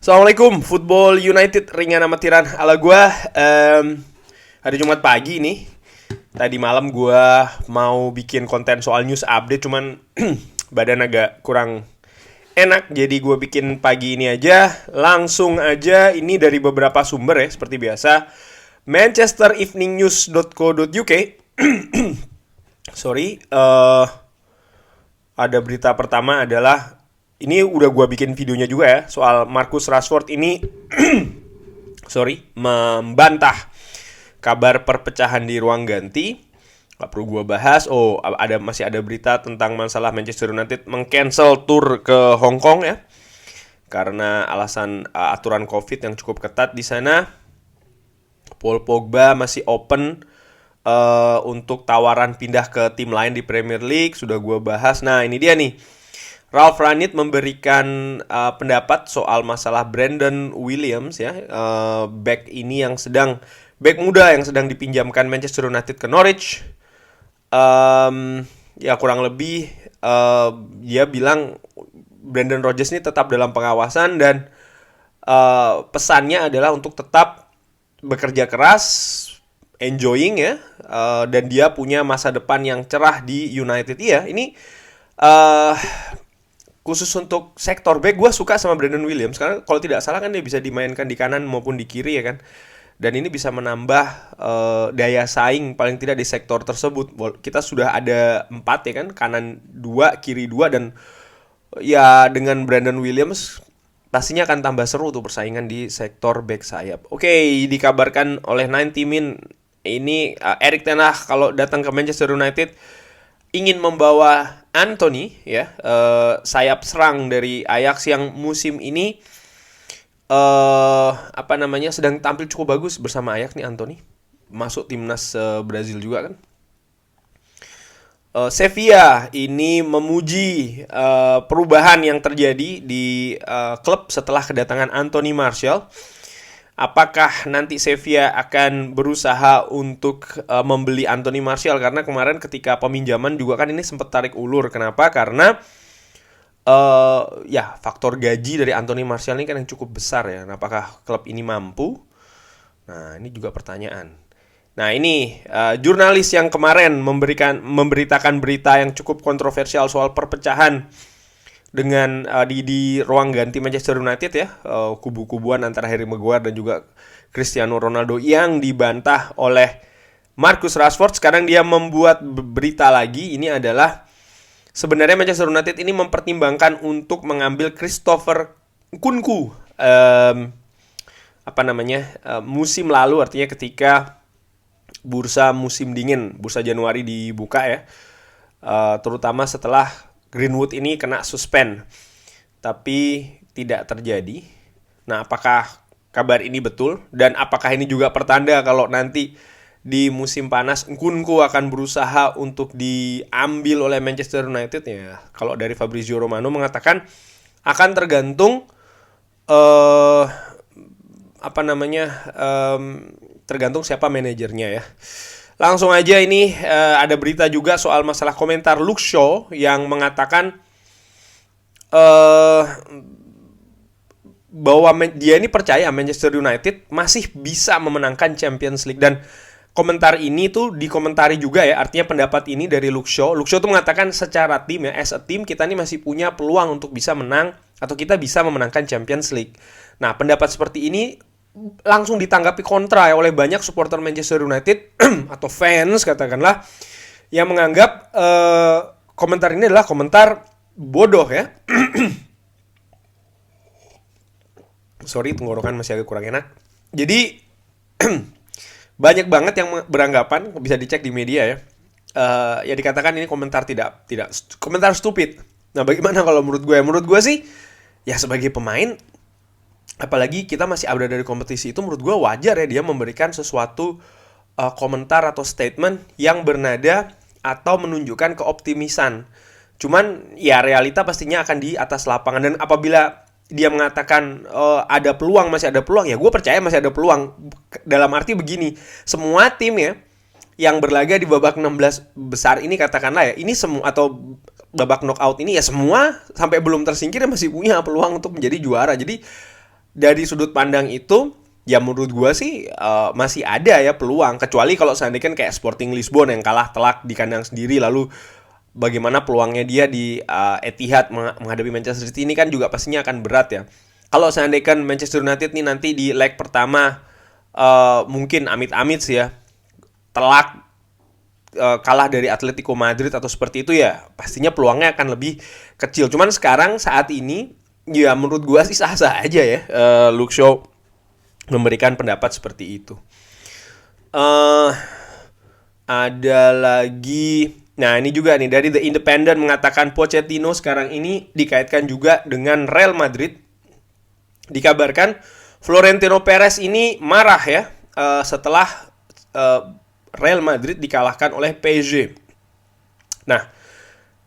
Assalamualaikum, Football United ringan amatiran ala gua. Hari Jumat pagi nih. Tadi malam gua mau bikin konten soal news update, cuman badan agak kurang enak, jadi gua bikin pagi ini aja. Langsung aja, ini dari beberapa sumber ya, seperti biasa. ManchesterEveningNews.co.uk. Sorry, ada berita pertama adalah ini udah gue bikin videonya juga ya, soal Marcus Rashford ini membantah kabar perpecahan di ruang ganti. Gak perlu gue bahas. Masih ada berita tentang masalah Manchester United meng-cancel tour ke Hong Kong ya, karena alasan aturan Covid yang cukup ketat di sana. Paul Pogba masih open untuk tawaran pindah ke tim lain di Premier League, sudah gue bahas. Nah, ini dia nih, Ralf Rangnick memberikan pendapat soal masalah Brandon Williams ya, back muda yang sedang dipinjamkan Manchester United ke Norwich. Ya kurang lebih dia bilang Brendan Rodgers ini tetap dalam pengawasan dan pesannya adalah untuk tetap bekerja keras, enjoying ya, dan dia punya masa depan yang cerah di United. Iya, ini khusus untuk sektor back, gue suka sama Brandon Williams karena kalau tidak salah kan dia bisa dimainkan di kanan maupun di kiri ya kan, dan ini bisa menambah daya saing paling tidak di sektor tersebut. Kita sudah ada 4 ya kan, kanan 2, kiri 2, dan ya dengan Brandon Williams pastinya akan tambah seru tuh persaingan di sektor back sayap. Oke, dikabarkan oleh 90 Min ini Erik ten Hag kalau datang ke Manchester United ingin membawa Anthony ya, sayap serang dari Ajax yang musim ini sedang tampil cukup bagus bersama Ajax nih. Anthony masuk timnas Brazil juga kan. Sevilla ini memuji perubahan yang terjadi di klub setelah kedatangan Anthony Martial. Apakah nanti Sevilla akan berusaha untuk membeli Anthony Martial? Karena kemarin ketika peminjaman juga kan ini sempat tarik ulur. Kenapa? Karena faktor gaji dari Anthony Martial ini kan yang cukup besar ya. Nah, apakah klub ini mampu? Nah, ini juga pertanyaan. Nah, ini jurnalis yang kemarin memberitakan berita yang cukup kontroversial soal perpecahan dengan di ruang ganti Manchester United ya, kubu-kubuan antara Harry Maguire dan juga Cristiano Ronaldo yang dibantah oleh Marcus Rashford. Sekarang dia membuat berita lagi, ini adalah sebenarnya Manchester United ini mempertimbangkan untuk mengambil Christopher Nkunku musim lalu, artinya ketika bursa musim dingin, bursa Januari dibuka ya, terutama setelah Greenwood ini kena suspend, tapi tidak terjadi. Nah, apakah kabar ini betul? Dan apakah ini juga pertanda kalau nanti di musim panas Nkunku akan berusaha untuk diambil oleh Manchester United ya? Kalau dari Fabrizio Romano mengatakan akan tergantung tergantung siapa manajernya ya. Langsung aja ini ada berita juga soal masalah komentar Luke Shaw yang mengatakan bahwa dia ini percaya Manchester United masih bisa memenangkan Champions League, dan komentar ini tuh dikomentari juga ya, artinya pendapat ini dari Luke Shaw. Luke Shaw tuh mengatakan secara tim ya, as a team kita ini masih punya peluang untuk bisa menang atau kita bisa memenangkan Champions League. Nah, pendapat seperti ini langsung ditanggapi kontra ya oleh banyak supporter Manchester United atau fans katakanlah, yang menganggap komentar ini adalah komentar bodoh ya. Sorry, tenggorokan masih agak kurang enak. Jadi banyak banget yang beranggapan, bisa dicek di media ya, ya dikatakan ini komentar tidak komentar stupid. Nah, bagaimana kalau menurut gue? Menurut gue sih ya, sebagai pemain, apalagi kita masih ada dari kompetisi, itu menurut gue wajar ya dia memberikan sesuatu komentar atau statement yang bernada atau menunjukkan keoptimisan. Cuman ya realita pastinya akan di atas lapangan, dan apabila dia mengatakan ada peluang, masih ada peluang, ya gue percaya masih ada peluang. Dalam arti begini, semua tim ya yang berlaga di babak 16 besar ini katakanlah ya, ini semua atau babak knockout ini ya semua sampai belum tersingkir masih punya peluang untuk menjadi juara. Jadi dari sudut pandang itu, ya menurut gua sih masih ada ya peluang. Kecuali kalau seandainya kan kayak Sporting Lisbon yang kalah telak di kandang sendiri, lalu bagaimana peluangnya dia di Etihad menghadapi Manchester City ini kan juga pastinya akan berat ya. Kalau seandainya kan Manchester United nih nanti di leg pertama mungkin amit-amit sih ya telak kalah dari Atletico Madrid atau seperti itu, ya pastinya peluangnya akan lebih kecil. Cuman sekarang saat ini ya menurut gua sih sah-sah aja ya Luke Shaw memberikan pendapat seperti itu. eh ada lagi, nah ini juga nih dari The Independent mengatakan Pochettino sekarang ini dikaitkan juga dengan Real Madrid. Dikabarkan Florentino Perez ini marah ya setelah eh, Real Madrid dikalahkan oleh PSG. Nah,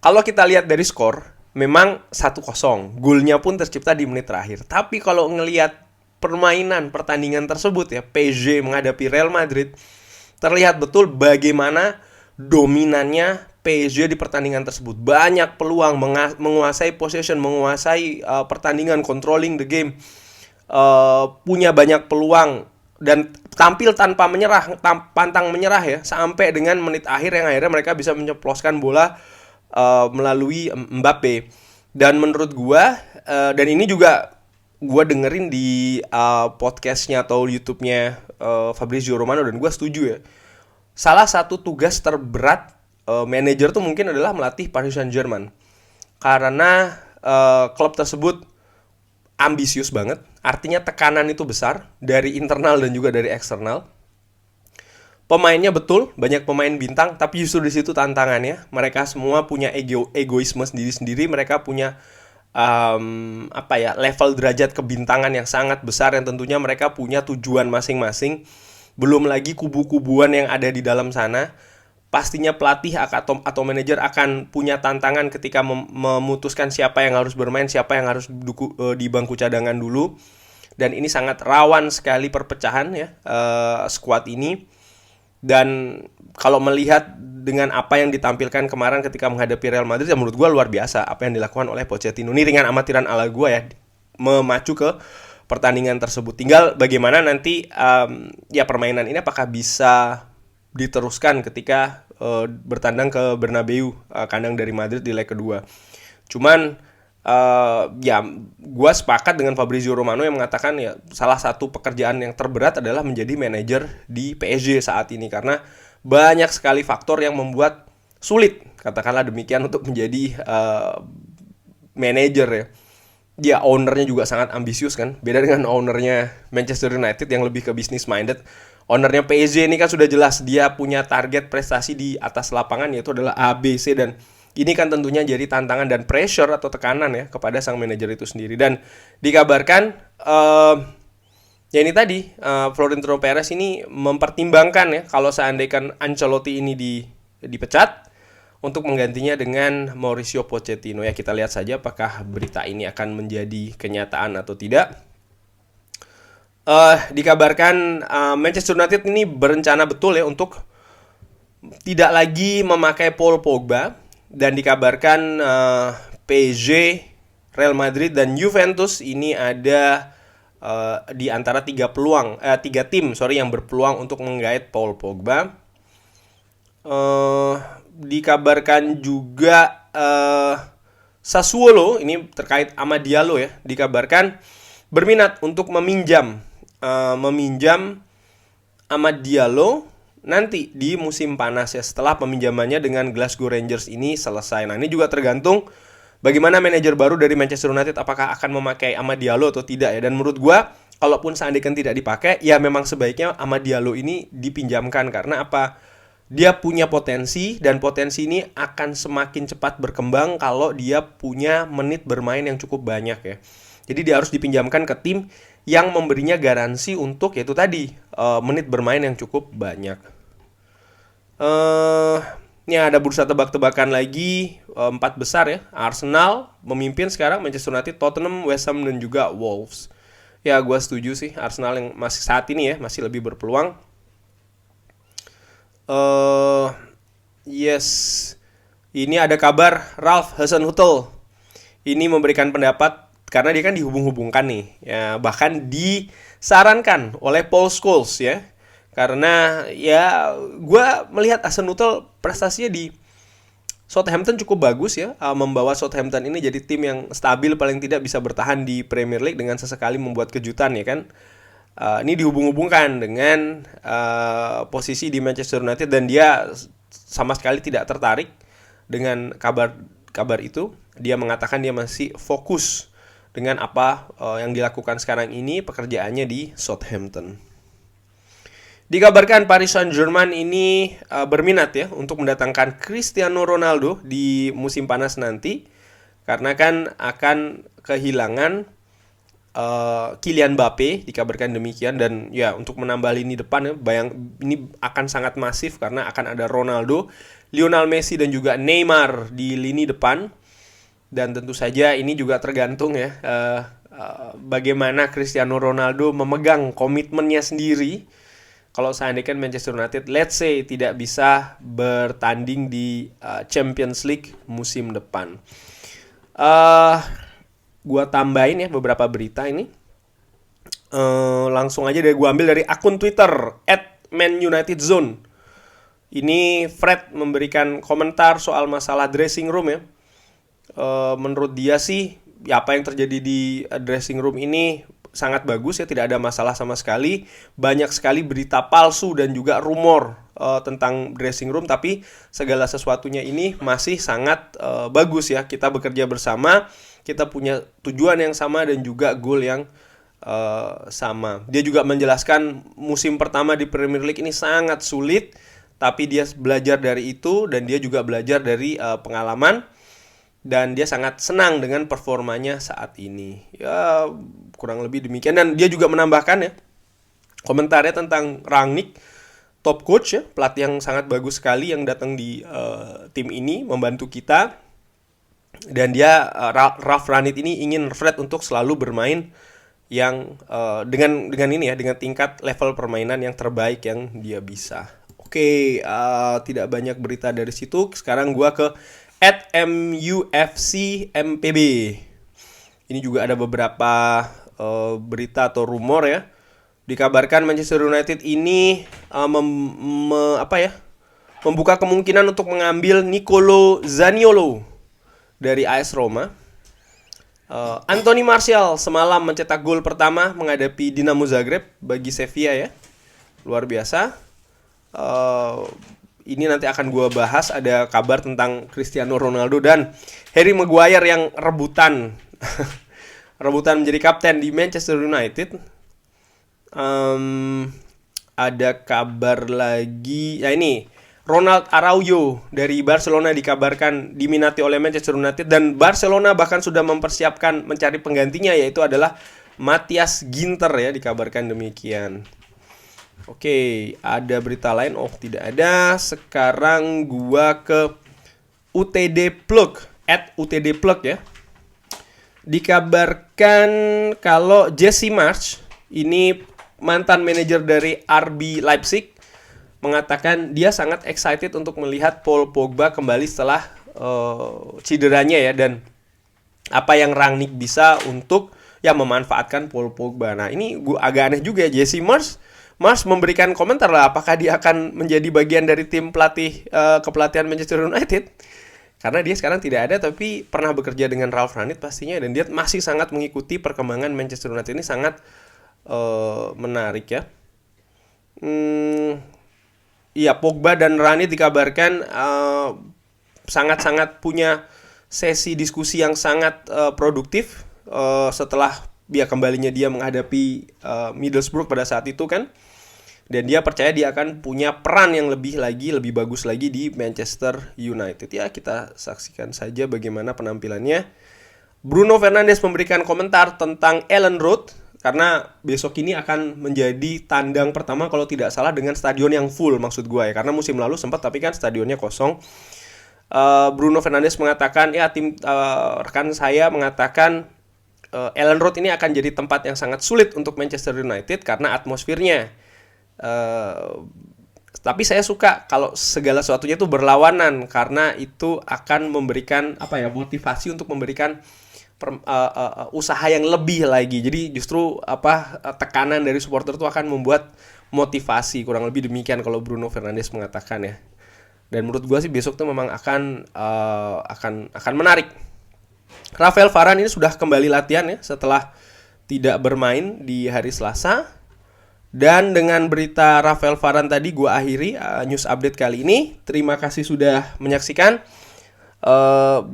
kalau kita lihat dari skor, memang 1-0. Golnya pun tercipta di menit terakhir. Tapi kalau ngelihat permainan pertandingan tersebut ya, PSG menghadapi Real Madrid, terlihat betul bagaimana dominannya PSG di pertandingan tersebut. Banyak peluang, menguasai possession, menguasai pertandingan, controlling the game. Punya banyak peluang dan tampil tanpa menyerah, pantang menyerah ya, sampai dengan menit akhir yang akhirnya mereka bisa menceploskan bola melalui Mbappe. Dan menurut gua dan ini juga gua dengerin di podcastnya atau YouTube-nya Fabrizio Romano, dan gua setuju ya. Salah satu tugas terberat manajer tuh mungkin adalah melatih Paris Saint-Germain, karena klub tersebut ambisius banget. Artinya tekanan itu besar dari internal dan juga dari eksternal. Pemainnya betul, banyak pemain bintang, tapi justru di situ tantangannya. Mereka semua punya egoisme sendiri-sendiri. Mereka punya level derajat kebintangan yang sangat besar, yang tentunya mereka punya tujuan masing-masing. Belum lagi kubu-kubuan yang ada di dalam sana. Pastinya pelatih atau manajer akan punya tantangan ketika memutuskan siapa yang harus bermain, siapa yang harus di bangku cadangan dulu. Dan ini sangat rawan sekali perpecahan ya skuad ini. Dan kalau melihat dengan apa yang ditampilkan kemarin ketika menghadapi Real Madrid, ya menurut gue luar biasa apa yang dilakukan oleh Pochettino. Ini ringan amatiran ala gue ya, memacu ke pertandingan tersebut. Tinggal bagaimana nanti ya permainan ini apakah bisa diteruskan ketika bertandang ke Bernabeu, kandang dari Madrid di leg kedua. Cuman ya gue sepakat dengan Fabrizio Romano yang mengatakan ya salah satu pekerjaan yang terberat adalah menjadi manajer di PSG saat ini, karena banyak sekali faktor yang membuat sulit, katakanlah demikian, untuk menjadi manajer ya. Dia ownernya juga sangat ambisius kan, beda dengan ownernya Manchester United yang lebih ke business minded. Ownernya PSG ini kan sudah jelas dia punya target prestasi di atas lapangan, yaitu adalah ABC, dan ini kan tentunya jadi tantangan dan pressure atau tekanan ya kepada sang manajer itu sendiri. Dan dikabarkan ya ini tadi Florentino Perez ini mempertimbangkan ya kalau seandainya Ancelotti ini dipecat untuk menggantinya dengan Mauricio Pochettino. Ya kita lihat saja apakah berita ini akan menjadi kenyataan atau tidak. Dikabarkan Manchester United ini berencana betul ya untuk tidak lagi memakai Paul Pogba, dan dikabarkan PSG, Real Madrid dan Juventus ini ada di antara tiga tim yang berpeluang untuk menggait Paul Pogba. Dikabarkan juga Sassuolo ini terkait Amad Diallo ya, dikabarkan berminat untuk meminjam Amad Diallo nanti di musim panas ya, setelah peminjamannya dengan Glasgow Rangers ini selesai. Nah ini juga tergantung bagaimana manajer baru dari Manchester United, apakah akan memakai Amad Diallo atau tidak ya. Dan menurut gue kalaupun seandainya tidak dipakai, ya memang sebaiknya Amad Diallo ini dipinjamkan. Karena apa? Dia punya potensi, dan potensi ini akan semakin cepat berkembang kalau dia punya menit bermain yang cukup banyak ya. Jadi dia harus dipinjamkan ke tim yang memberinya garansi untuk yaitu tadi menit bermain yang cukup banyak. Ini ada bursa tebak-tebakan lagi 4 besar ya. Arsenal memimpin sekarang, Manchester United, Tottenham, West Ham dan juga Wolves. Ya gue setuju sih, Arsenal yang masih saat ini ya masih lebih berpeluang. Yes. Ini ada kabar Ralph Hasenhüttl ini memberikan pendapat karena dia kan dihubung-hubungkan nih ya, bahkan disarankan oleh Paul Scholes ya, karena ya gue melihat Hasenhüttl prestasinya di Southampton cukup bagus ya, membawa Southampton ini jadi tim yang stabil, paling tidak bisa bertahan di Premier League dengan sesekali membuat kejutan ya kan. Ini dihubung-hubungkan dengan posisi di Manchester United, dan dia sama sekali tidak tertarik dengan kabar itu. Dia mengatakan dia masih fokus dengan apa yang dilakukan sekarang ini, pekerjaannya di Southampton. Dikabarkan Paris Saint-Germain ini berminat ya untuk mendatangkan Cristiano Ronaldo di musim panas nanti, karena kan akan kehilangan Kylian Mbappe, dikabarkan demikian. Dan ya untuk menambah lini depan ya, ini akan sangat masif karena akan ada Ronaldo, Lionel Messi dan juga Neymar di lini depan. Dan tentu saja ini juga tergantung ya bagaimana Cristiano Ronaldo memegang komitmennya sendiri. Kalau seandainya Manchester United, let's say, tidak bisa bertanding di Champions League musim depan. Gua tambahin ya beberapa berita ini. Langsung aja gua ambil dari akun Twitter @manunitedzone. Ini Fred memberikan komentar soal masalah dressing room ya. Menurut dia sih ya apa yang terjadi di dressing room ini sangat bagus ya, tidak ada masalah sama sekali. Banyak sekali berita palsu dan juga rumor tentang dressing room, tapi segala sesuatunya ini masih sangat bagus ya. Kita bekerja bersama, kita punya tujuan yang sama dan juga goal yang sama. Dia juga menjelaskan musim pertama di Premier League ini sangat sulit, tapi dia belajar dari itu dan dia juga belajar dari pengalaman. Dan dia sangat senang dengan performanya saat ini. Ya kurang lebih demikian. Dan dia juga menambahkan ya komentarnya tentang Rangnick, top coach ya, pelatih yang sangat bagus sekali yang datang di tim ini membantu kita. Dan dia Ralf Rangnick ini ingin Fred untuk selalu bermain yang dengan ini ya, dengan tingkat level permainan yang terbaik yang dia bisa. Oke, tidak banyak berita dari situ. Sekarang gua ke @MUFCMPB. Ini juga ada beberapa berita atau rumor ya. Dikabarkan Manchester United ini membuka kemungkinan untuk mengambil Nicolo Zaniolo dari AS Roma. Anthony Martial semalam mencetak gol pertama menghadapi Dinamo Zagreb bagi Sevilla ya. Luar biasa. Ini nanti akan gue bahas, ada kabar tentang Cristiano Ronaldo dan Harry Maguire yang rebutan menjadi kapten di Manchester United. Ada kabar lagi, ya ini Ronald Araujo dari Barcelona dikabarkan diminati oleh Manchester United, dan Barcelona bahkan sudah mempersiapkan mencari penggantinya, yaitu adalah Matthias Ginter ya, dikabarkan demikian. Oke, ada berita lain? Oh, tidak ada. Sekarang gua ke UTD Plug, @UTD Plug ya. Dikabarkan kalau Jesse Marsch, ini mantan manajer dari RB Leipzig, mengatakan dia sangat excited untuk melihat Paul Pogba kembali setelah cederanya ya, dan apa yang Rangnick bisa untuk ya memanfaatkan Paul Pogba. Nah, ini gua agak aneh juga ya, Jesse Marsch memberikan komentar lah apakah dia akan menjadi bagian dari tim kepelatihan Manchester United, karena dia sekarang tidak ada tapi pernah bekerja dengan Ralf Rangnick pastinya, dan dia masih sangat mengikuti perkembangan Manchester United. Ini sangat menarik ya. Iya, Pogba dan Rangnick dikabarkan sangat-sangat punya sesi diskusi yang sangat produktif setelah kembalinya dia menghadapi Middlesbrough pada saat itu kan. Dan dia percaya dia akan punya peran yang lebih bagus lagi di Manchester United. Ya, kita saksikan saja bagaimana penampilannya. Bruno Fernandes memberikan komentar tentang Ellen Road, karena besok ini akan menjadi tandang pertama kalau tidak salah dengan stadion yang full, maksud gue ya. Karena musim lalu sempat tapi kan stadionnya kosong. Bruno Fernandes mengatakan, ya rekan saya mengatakan Ellen Road ini akan jadi tempat yang sangat sulit untuk Manchester United karena atmosfernya. Tapi saya suka kalau segala sesuatunya itu berlawanan, karena itu akan memberikan motivasi untuk memberikan usaha yang lebih lagi. Jadi justru tekanan dari supporter itu akan membuat motivasi, kurang lebih demikian kalau Bruno Fernandes mengatakan ya. Dan menurut gue sih besok tuh memang akan menarik. Rafael Varane ini sudah kembali latihan ya setelah tidak bermain di hari Selasa. Dan dengan berita Rafael Varane tadi gue akhiri news update kali ini. Terima kasih sudah menyaksikan.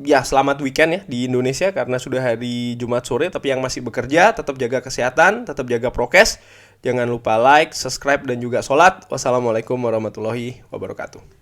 Ya selamat weekend ya di Indonesia karena sudah hari Jumat sore. Tapi yang masih bekerja tetap jaga kesehatan, tetap jaga prokes. Jangan lupa like, subscribe dan juga sholat. Wassalamualaikum warahmatullahi wabarakatuh.